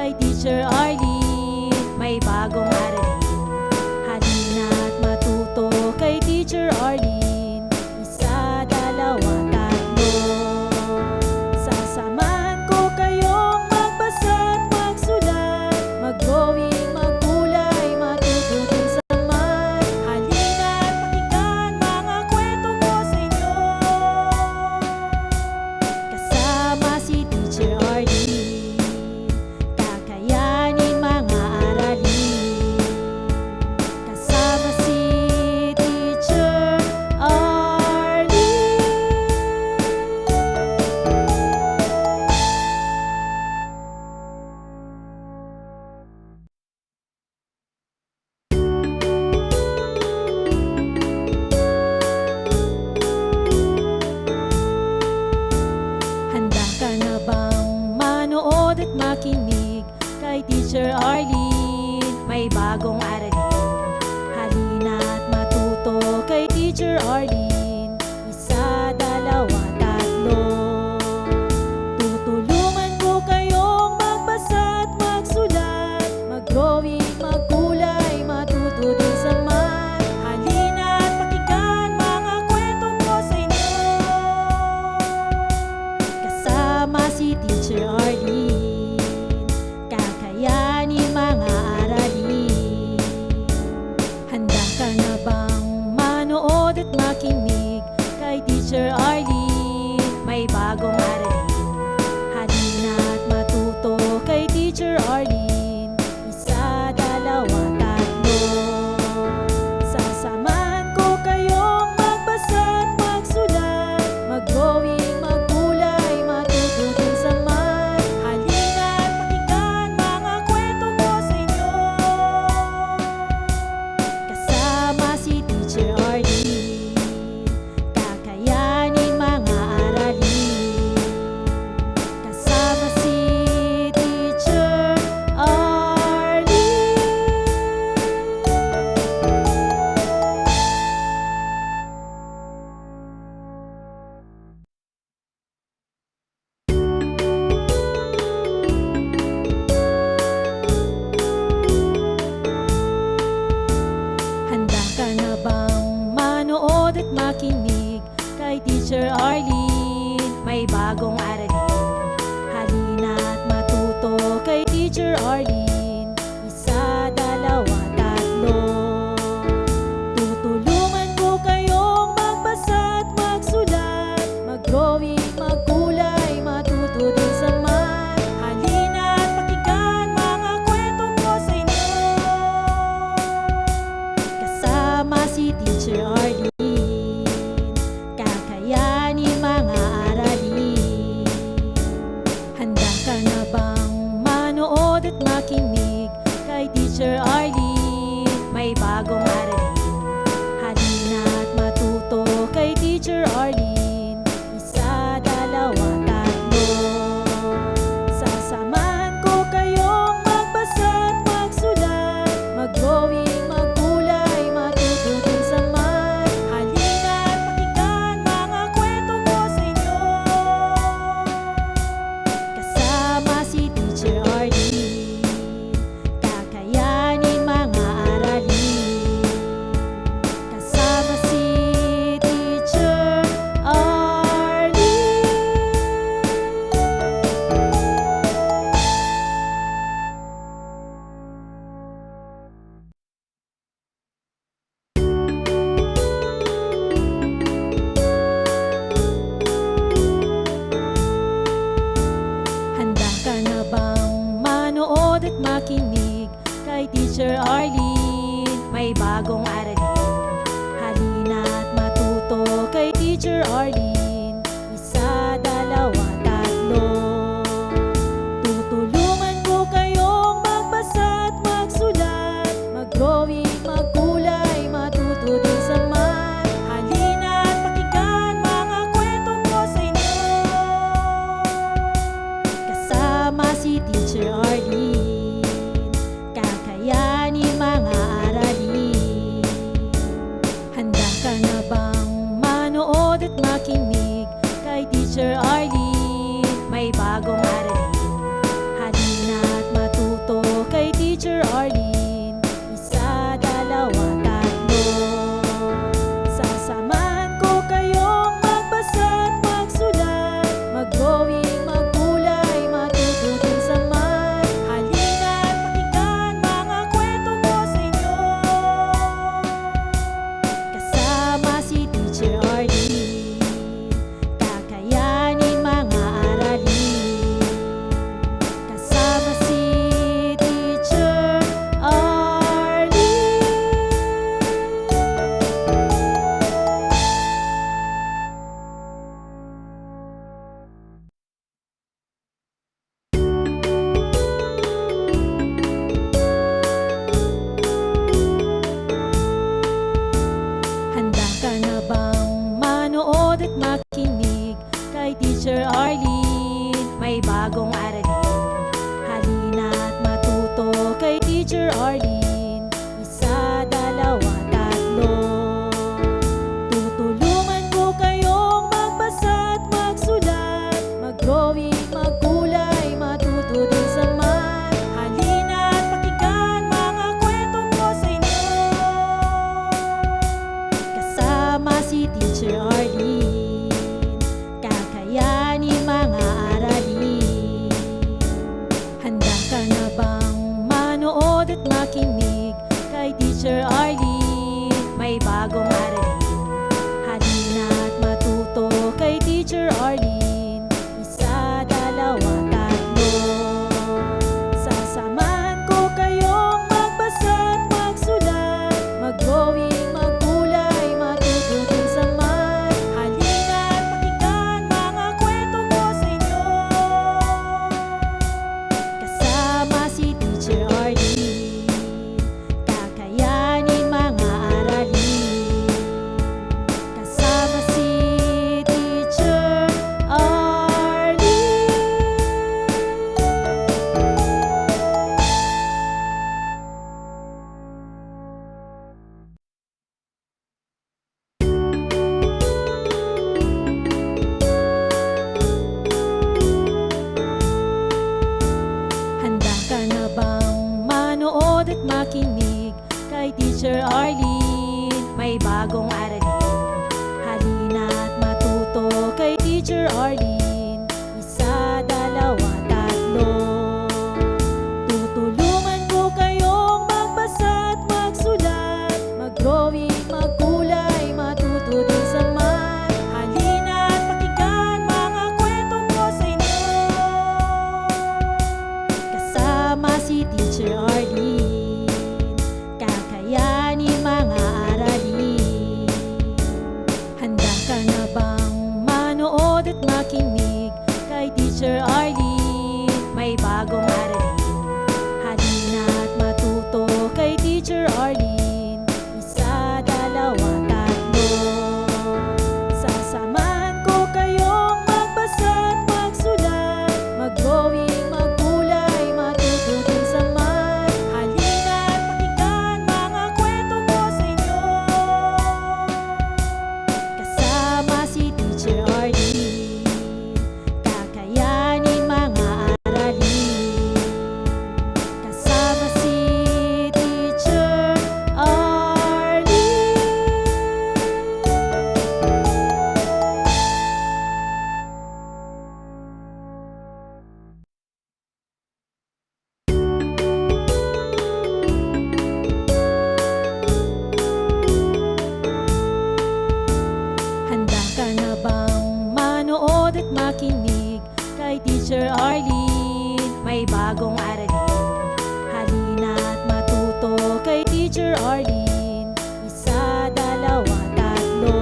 kay Teacher Arlene, may bagong aralin. Halina't matuto kay Teacher Arlene, isa, dalawa, tatlo. Sasamahan ko kayong magbasa't magsulat, mag-drawing, magkulay, matuto din sa math. Halina't pakinggan mga kwento ko sa inyo, kasama si Teacher Arlene, kakayanin mga aralin. Kasama si Teacher Arlene. Handa ka na bang manood at makinig kay Teacher Arlene, may bagong aralin. Halina't matuto kay Teacher Arlene, isa, dalawa, tatlo. Tutulungan ko kayong magbasa at magsulat, mag-drawing, magkulay, matuto din sa math. Halina't pakinggan mga kwento ko sa inyo, kasama si Teacher Arlene, kakayanin mga aralin. Handa ka na bang manood at makinig kay Teacher Arlene, may bagong aralin. Halina't matuto kay Teacher Arlene, isa, dalawa, tatlo. Sasamahan ko kayong magbasa at magsulat, mag-drawing, magkulay, matuto din sa math. Halina't pakinggan mga kwento ko sa inyo, kasama si Teacher Arlene, kakayanin mga aralin. Kasama si Teacher Arlene. Handa ka na bang manood at makinig kay Teacher Arlene, may bagong aralin. Halina't matuto kay Teacher Arlene, isa, dalawa, tatlo. Tutulungan ko kayong magbasa at magsulat, mag-drawing, magkulay, matuto din sa math. Halina't pakinggan mga kwento ko sa inyo, kasama si Teacher Arlene, kakayanin mga aralin. Handa ka na bang manood at makinig kay Teacher Arlene, may bagong aralin. Halina't matuto kay Teacher Arlene, isa, dalawa, tatlo. Sasamahan ko kayong magbasa at magsulat, mag-drawing, magkulay, matuto din sa math. Halina't pakinggan mga kwento ko sa inyo, kasama si Teacher Arlene, kakayanin mga aralin. Kasama si Teacher Arlene. Handa ka na bang manood at makinig kay Teacher Arlene, may bagong aralin. Halina't matuto kay Teacher Arlene, isa, dalawa, tatlo. Tutulungan ko kayong magbasa at magsulat, mag-drawing, magkulay, matuto din sa math. Halina't pakinggan mga kwento ko sa inyo, kasama si Teacher Arlene, kakayanin mga aralin. Handa ka na bang manood at makinig kay Teacher Arlene, may bagong aralin. Halina't matuto makinig kay Teacher Arlene. May bagong aralin, halina't matuto kay Teacher Arlene. Isa, dalawa, tatlo. Tutulungan ko kayong magbasa at magsulat, mag-drawing, magkulay, matuto din sa math. Halina't pakinggan mga kwento ko sa inyo, kasama si Teacher Arlene. Kakayanin mga aralin. Handa ka na bang manood at makinig kay Teacher Arlene? May bagong aralin, halina't matuto kay Teacher Arlene. Isa, dalawa, tatlo. Sasamahan ko kayong magbasa at magsulat, mag-drawing, magkulay, matuto din sa math. Halina't pakinggan mga kwento ko sa inyo, kasama si Teacher Arlene. Kakayanin mga aralin, kasama si Teacher Arlene. Handa ka na bang manood at makinig kay Teacher Arlene? May bagong aralin, halina't matuto kay Teacher Arlene. Isa, dalawa, tatlo.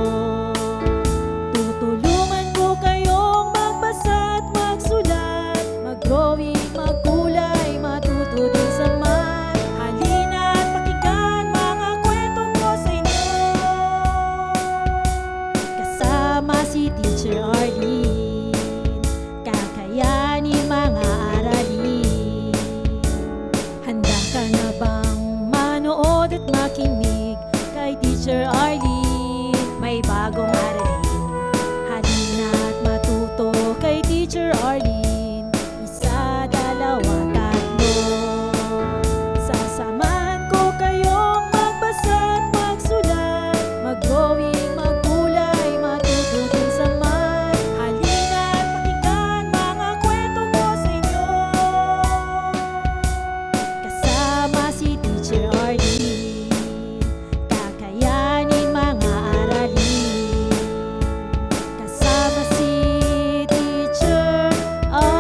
Tutulungan ko kayong magbasa at magsulat, mag-drawing, magkulay, matuto din sa math. Halina't pakinggan mga kwento ko sa inyo, kasama si Teacher Arlene. Kakayanin mga aralin. Handa ka na bang manood at makinig kay Teacher Arlene? May bagong aralin, halina't matuto kay Teacher Arlene. Isa, dalawa, tatlo. Sasamahan ko kayong magbasa at magsulat, mag-drawing, magkulay, matuto din sa math. Halina't pakinggan mga kwento ko sa inyo, kasama si Teacher Arlene. Kakayanin mga aralin, kasama si Teacher Arlene.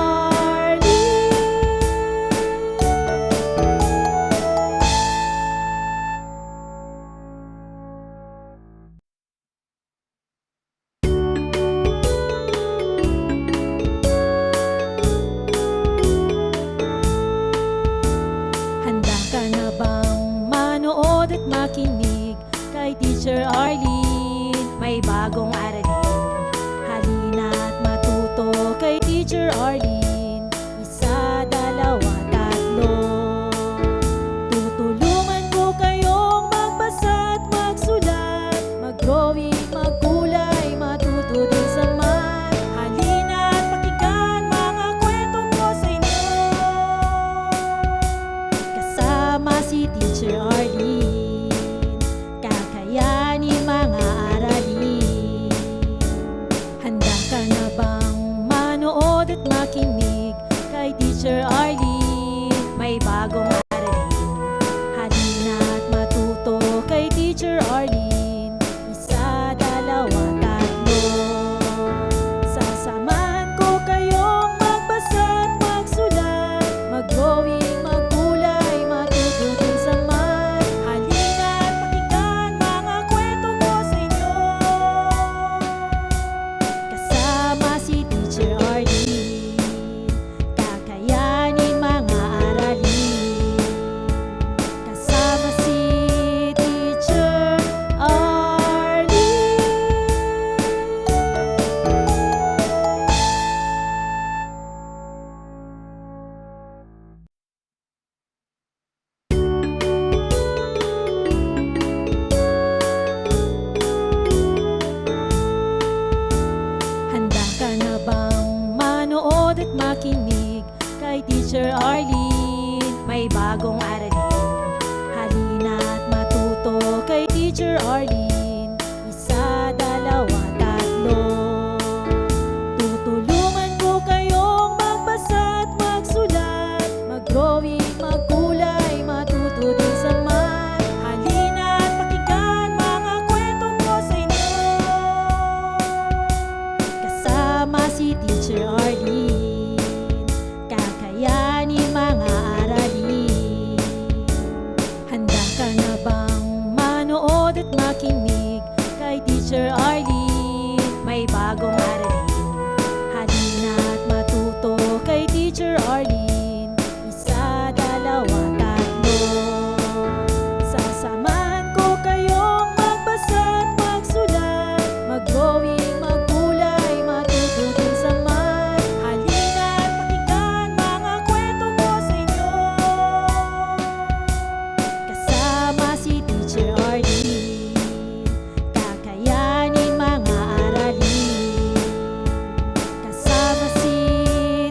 Handa ka na bang manood at makinig kay Teacher Arlene? May bagong aralin, halina't matuto kay Teacher Arlene. Isa, dalawa, tatlo. Tutulungan ko kayong magbasa at magsulat, mag-drawing, magkulay, matuto din sa math. Halina't pakinggan mga kwento ko sa inyo, kasama si Teacher Arlene. Kakayanin mga aralin. Handa ka na bang manood at makinig kay Teacher Arlene? May bagong aralin, halina't matuto kay Teacher Arlene. Isa, dalawa, tatlo. Sasamahan ko kayong magbasa at magsulat, mag-drawing, magkulay, matuto din sa math. Halina't pakinggan mga kwento ko sa inyo, kasama si Teacher Arlene. Kakayanin mga aralin, kasama si Teacher Arlene. Handa ka na bang manood at makinig kay Teacher Arlene? May bagong aralin, mag-drawing, magkulay, matuto din sa math. Halina't pakinggan mga kwento ko sa inyo. Kasama si Teacher Arlene, kakayanin mga aralin. Handa ka na bang manood at makinig kay Teacher Arlene? May bagong aralin. Halina't matuto kay Teacher Arlene. Isa, dalawa, tatlo. Sasamahan ko kayong magbasa at magsulat, mag-drawing, magkulay, matuto din sa math. Halina't pakinggan mga kwento ko sa inyo. Kasama si Teacher Arlene, kakayanin mga aralin. Kasama si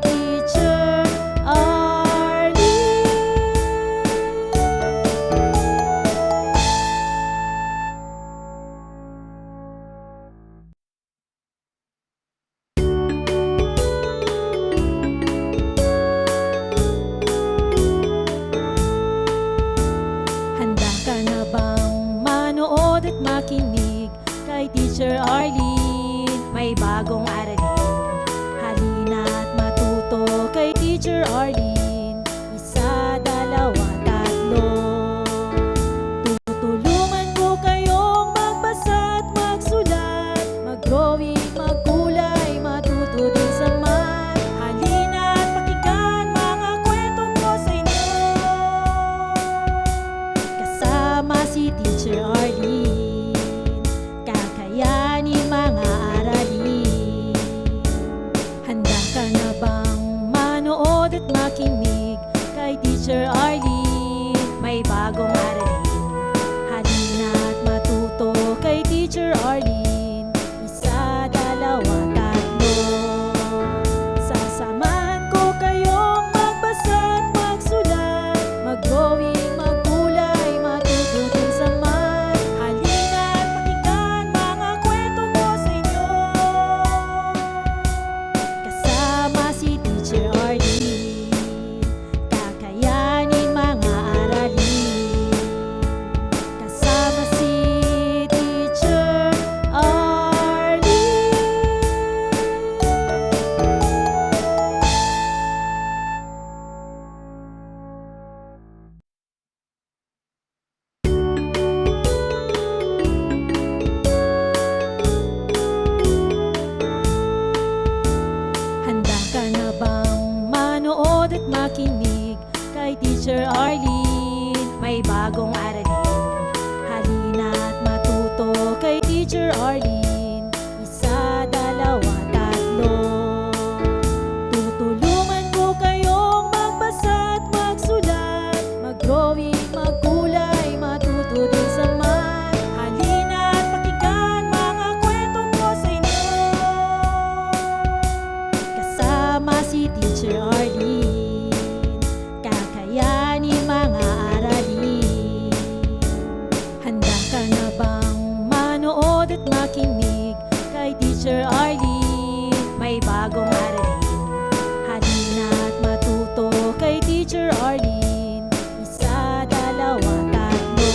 Teacher Arlene. Handa ka na bang manood at makinig kay Teacher Arlene? May bagong aralin. Halina't matuto kay Teacher Arlene. Isa, dalawa, tatlo. Tutulungan ko kayong magbasa at magsulat, mag-drawing, magkulay, matuto din sa math. Halina't pakinggan mga kwento ko sa inyo. Kasama si Teacher Arlene, kakayanin mga aralin. Handa ka na bang manood at makinig kay Teacher Arlene? May bagong aralin. Halina't matuto kay Teacher Arlene. Isa, dalawa, tatlo. Sasamahan ko kayong magbasa at magsulat, mag-drawing, magkulay, matuto din sa math. Halina't pakinggan mga kwento ko sa inyo. Kasama si Teacher Arlene, kakayanin mga aralin. Kasama si Teacher Arlene. Handa ka na bang manood at makinig kay Teacher Arlene? May bagong aralin. Halina't matuto kay Teacher Arlene. Isa, dalawa, tatlo. Tutulungan ko kayong magbasa at magsulat, mag-drawing, magkulay, matuto din sa math. Halina't pakinggan mga kwento ko sa inyo. Kasama si Teacher Arlene, kakayanin mga aralin. Handa ka na bang manood at makinig kay Teacher Arlene? May bagong aralin. Halina't matuto kay Teacher Arlene. Isa, dalawa, tatlo.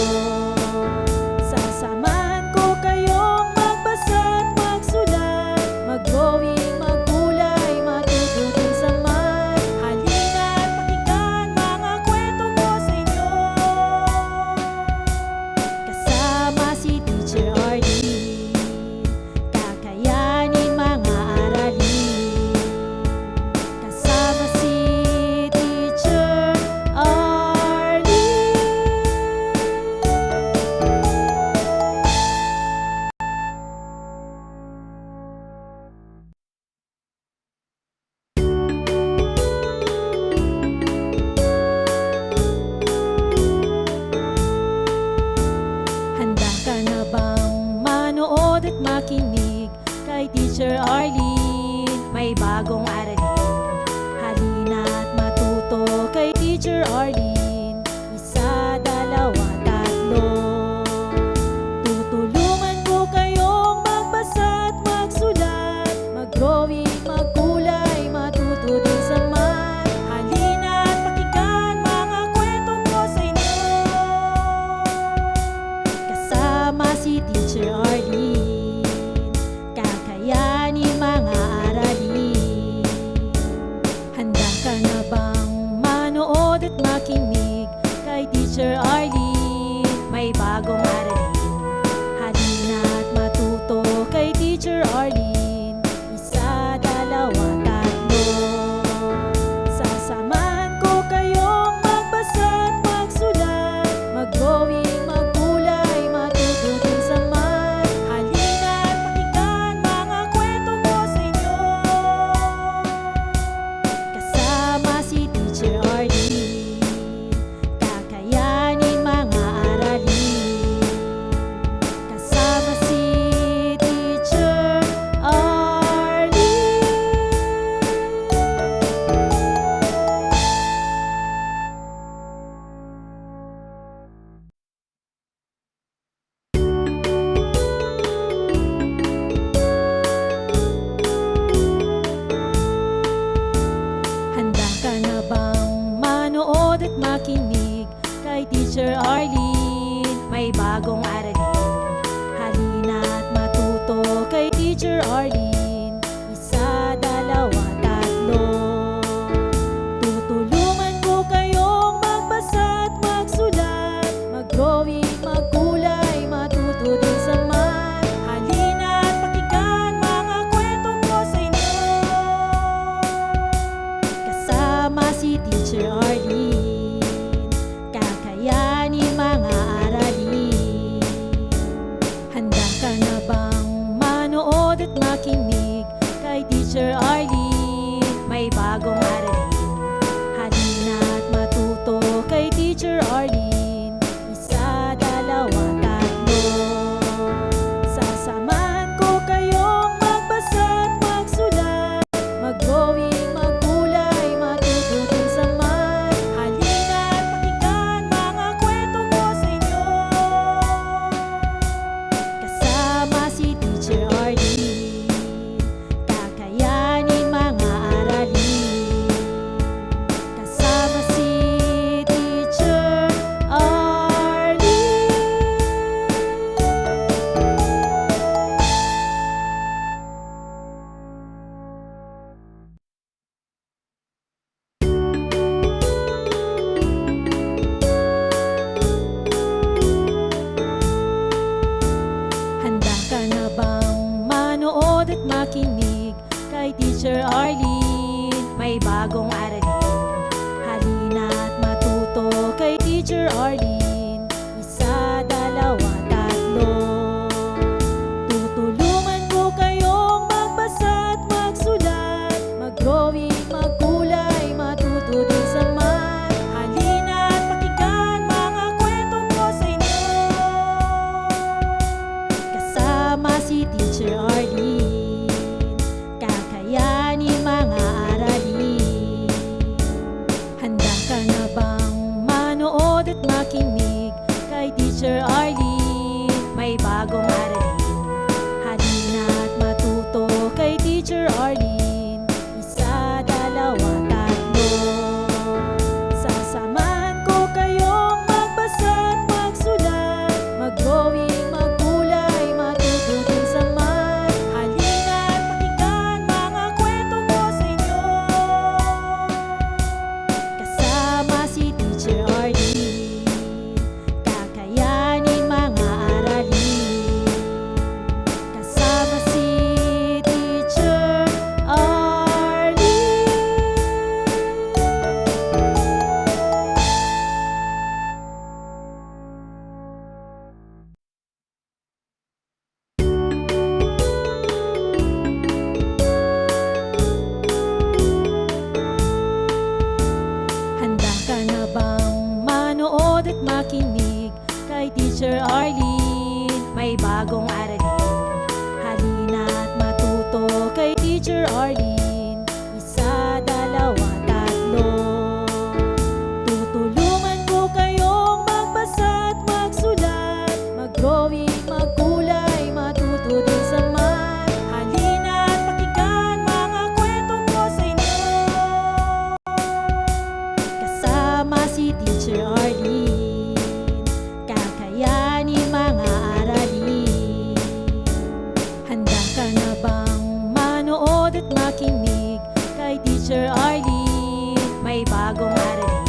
Sasamahan ko kayong magbasa at magsulat, mag-drawing, magkulay, matuto din sa math. Halina't pakinggan mga kwento ko sa inyo. Kasama si Teacher Arlene, kakayanin makinig kay Teacher Arlene. May bagong aralin, halina't matuto kay Teacher Arlene. Isa, dalawa, tatlo. Sasamahan ko kayong magbasa at magsulat, mag-drawing, maggulay, matuto din sa math. Halina't pakinggan mga kwento ko sa inyo, kasama si Teacher Arlene. Kakayanin mga aralin, kasama si Teacher Arlene. Handa ka na bang manood at makinig kay Teacher Arlene? May bagong aralin, halina't matuto kay Teacher Arlene. Isa, dalawa, tatlo. Tutulungan ko kayong magbasa at magsulat, mag-drawing, maggulay, matuto din sa math. Halina't pakinggan mga kwento ko sa inyo, kasama si Teacher Arlene. Kakayanin mga aralin. Handa ka na bang manood at makinig kay Teacher Arlene? May bagong aralin, halina't matuto kay Teacher Arlene. Isa, dalawa, tatlo. Sasamahan ko kayong magbasa at magsulat, mag-drawing, maggulay, matuto din sa math. Halina't pakinggan mga kwento ko sa inyo, kasama si Teacher Arlene. Kakayanin mga aralin, kasama si Teacher Arlene. Handa ka na bang manood at makinig kay Teacher Arlene? May bagong aralin, halina't matuto kay Teacher Arlene. Isa, dalawa, tatlo. Tutulungan ko kayong magbasa at magsulat, mag-drawing, maggulay, matuto din sa math. Halina't pakinggan mga kwento ko sa inyo, kasama si Teacher Arlene. Kakayanin mga aralin. Handa ka na bang manood at makinig kay Teacher Arlene? May bagong aralin, halina't matuto kay Teacher Arlene. Isa, dalawa, tatlo. Sasamahan ko kayong magbasa at magsulat, mag-drawing, maggulay, matuto din sa math. Halina't pakinggan mga kwento ko sa inyo, kasama si Teacher Arlene. Kakayanin mga aralin, kasama si Teacher Arlene. Handa ka na bang manood at makinig kay Teacher Arlene? May bagong aralin, halina't matuto kay Teacher Arlene. Isa, dalawa, tatlo. Tutulungan ko kayong magbasa at magsulat, mag-drawing, maggulay, matuto din sa math. Halina't pakinggan mga kwento ko sa inyo, kasama si Teacher Arlene. Kakayanin mga aralin. Handa ka na bang manood at makinig kay Teacher Arlene? May bagong aralin,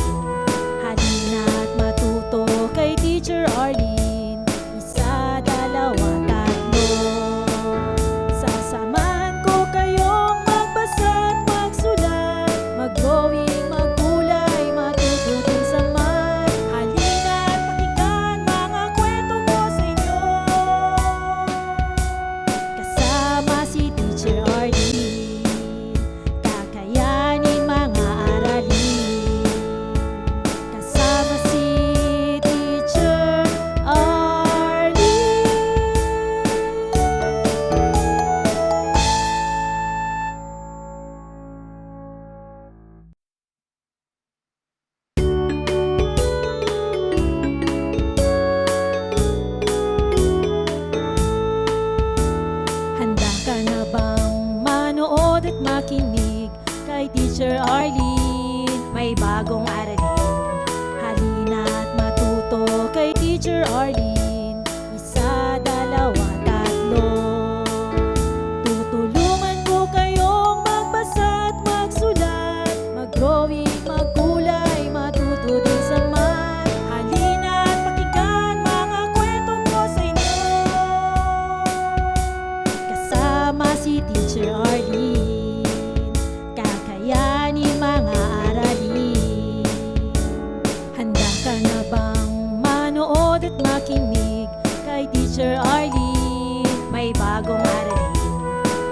makinig kay Teacher Arlene. May bagong aralin,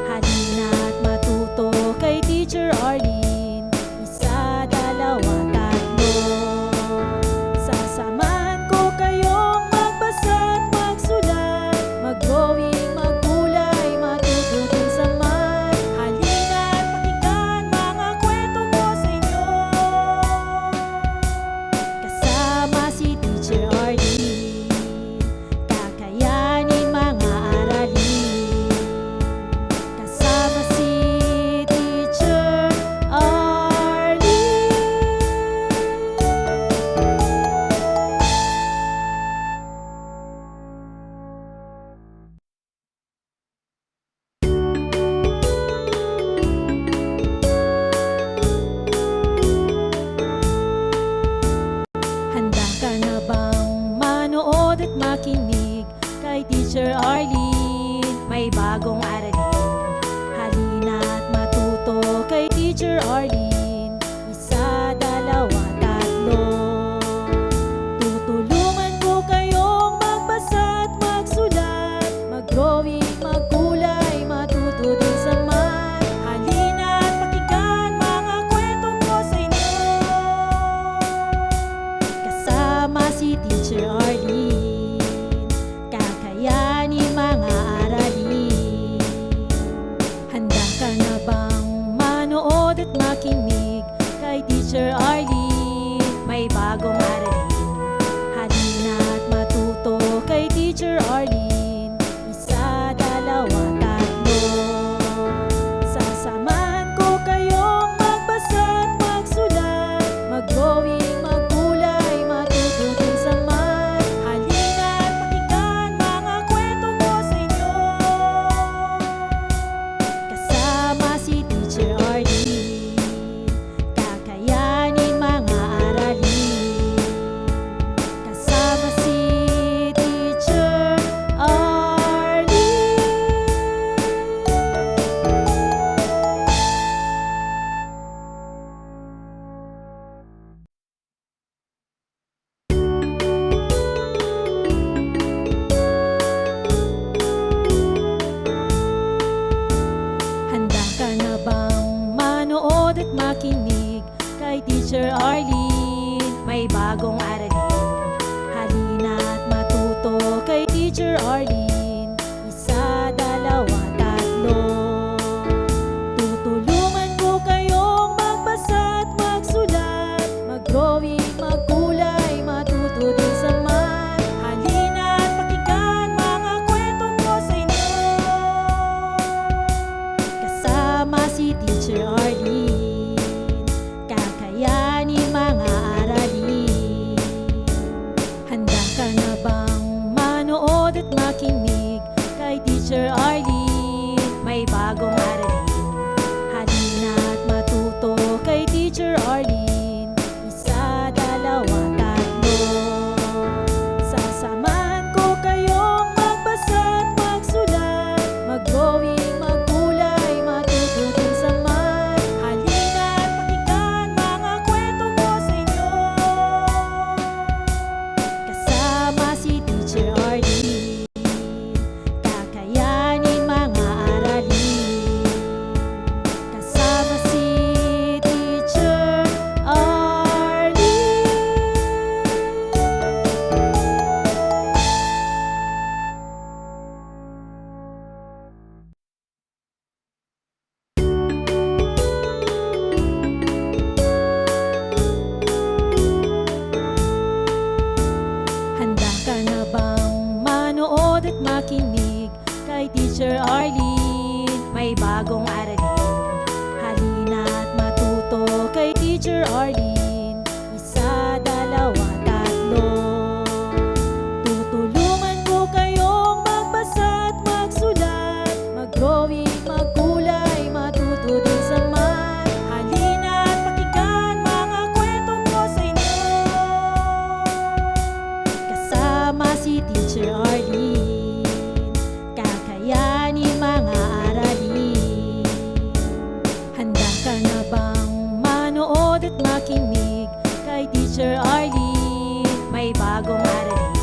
halina't matuto kay Teacher Arlene. Isa, dalawa, tatlo. Sasamahan ko kayong magbasa't magsulat, mag-drawing, maggulay, matuto din sa math. Halina't pakinggan mga kwento ko sa inyo, kasama si Teacher Arlene. Kakayanin mga aralin, kasama si Teacher Arlene. Handa ka na bang manood at makinig kay Teacher Arlene? May bagong aralin, halina't matuto kay Teacher Arlene. Isa, dalawa, tatlo. Tutulungan ko kayong magbasa at magsulat, mag-drawing, magkulay, matuto din sa math. Halina't pakinggan mga kwento ko sa inyo, kasama si Teacher Arlene. Kakayanin mga aralin. Handa ka na bang manood at makinig kay Teacher Arlene? May bagong aralin, halina't matuto kay Teacher Arlene. Isa, dalawa, tatlo. Sasamahan ko kayong magbasa at magsulat, mag-drawing, magkulay, matuto din sa math. Halina't pakinggan mga kwento ko sa inyo, kasama si Teacher Arlene. Kakayanin mga aralin, kasama si Teacher Arlene. Handa ka na bang manood at makinig kay Teacher Arlene? May bagong aralin, halina't matuto kay Teacher Arlene. Isa, dalawa, tatlo. Tutulungan ko kayong magbasa at magsulat, mag-drawing, magkulay, matuto din sa math. Halina't pakinggan mga kwento ko sa inyo, kasama si Teacher Arlene. Kakayanin mga aralin. Handa ka na bang manood at makinig kay Teacher Arlene? May bagong aralin, halina't matuto kay Teacher Arlene. Isa, dalawa, tatlo. Sasamahan ko kayong magbasa at magsulat, mag-drawing, magkulay, matuto din sa math. Halina't pakinggan mga kwento ko sa inyo, kasama si Teacher Arlene. Kakayanin mga aralin, kasama si Teacher Arlene. Handa ka na bang manood at makinig kay Teacher Arlene? May bagong aralin, halina't matuto kay Teacher Arlene. Isa, dalawa, tatlo. Tutulungan ko kayong magbasa at magsulat, mag-drawing, magkulay, matuto din sa math. Halina't pakinggan mga kwento ko sa inyo, kasama si Teacher Arlene. Kakayanin mga aralin. Handa ka na bang manood at makinig kay Teacher Arlene? May bagong aralin,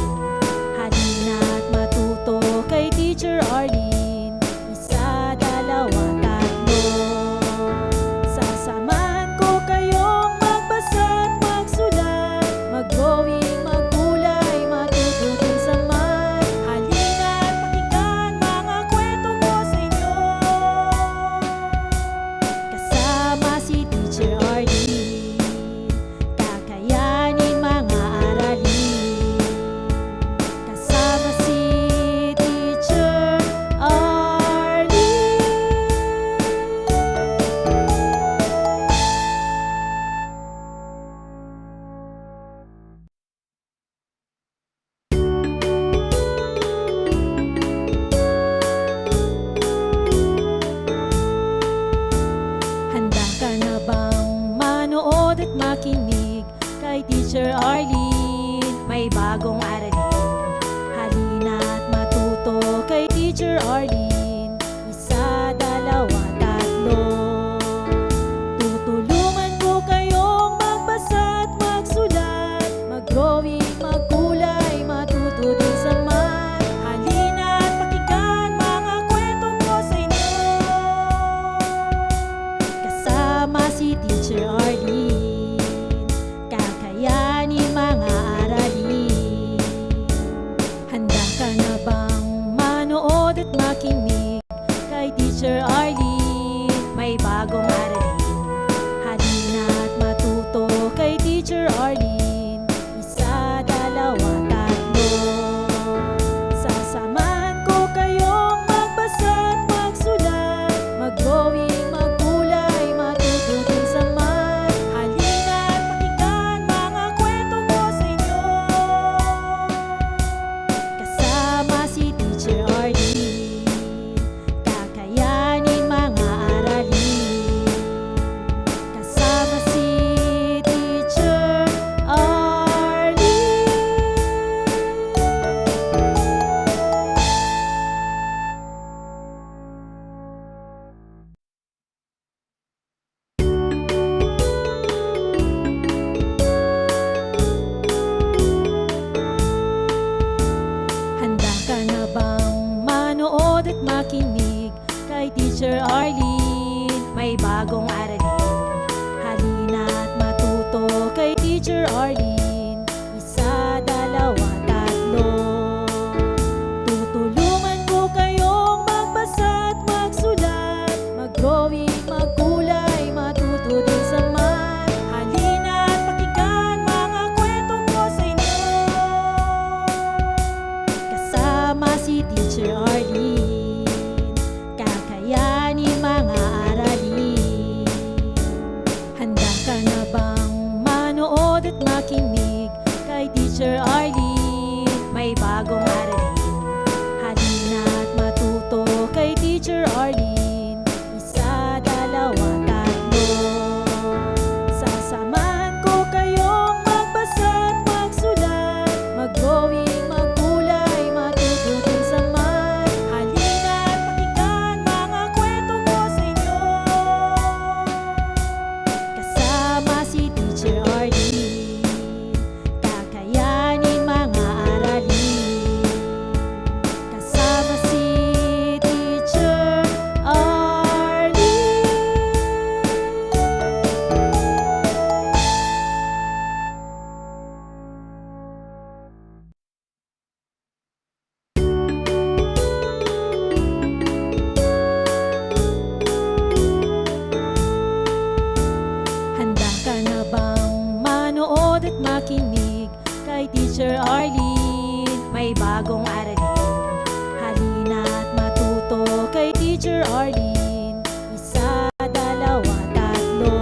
kay Teacher Arlene. May bagong aralin, halina't matuto kay Teacher Arlene. Isa, dalawa, tatlo.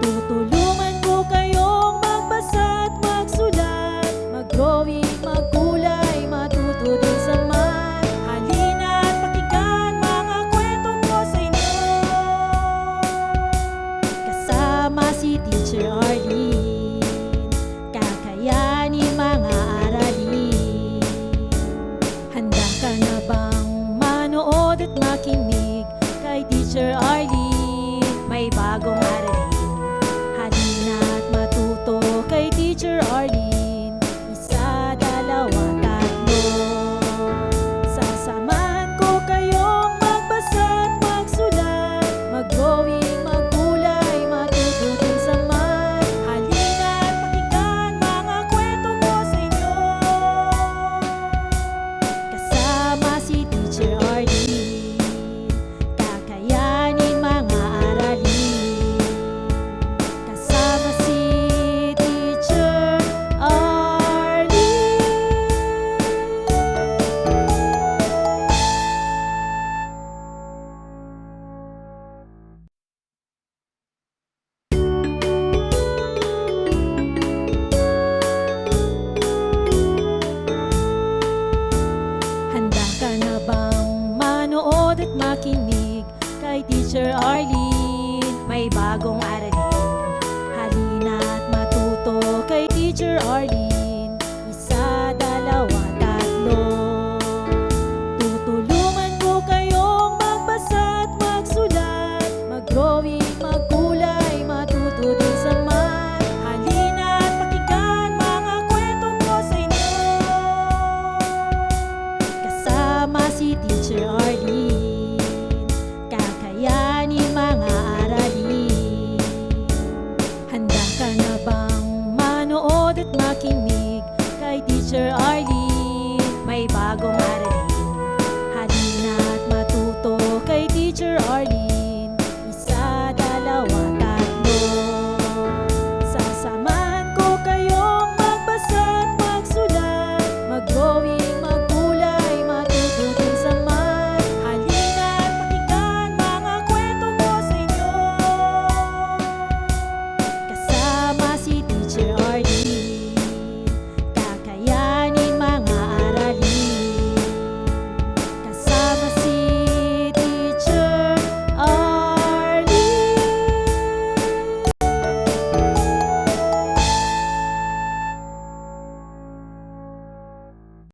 Tutulungan ko kayong magbasa at magsulat, mag-drawing, magkulay, matuto din sa math. Halina't pakinggan mga kwento ko sa inyo, kasama si Teacher Arlene. Kakayanin mga aralin. Handa ka na bang manood at makinig kay Teacher Arlene? May bagong aralin, halina't matuto kay Teacher Arlene. Isa, dalawa, tatlo. Sasamahan ko kayong magbasa at magsulat, mag-drawing, magkulay, matuto din sa math. Halina't pakinggan mga kwento ko sa inyo, kasama si Teacher Arlene. Kakayanin mga aralin, kasama si Teacher Arlene. Handa ka na bang manood at makinig kay Teacher Arlene? May bagong aralin, halina't matuto kay Teacher Arlene. Isa, dalawa, tatlo. Tutulungan ko kayong magbasa at magsulat, mag-drawing, magkulay, matuto din sa math. Halina't pakinggan mga kwento ko sa inyo, kasama si Teacher Arlene. Kakayanin mga aralin. Handa ka na bang manood at makinig kay Teacher Arlene?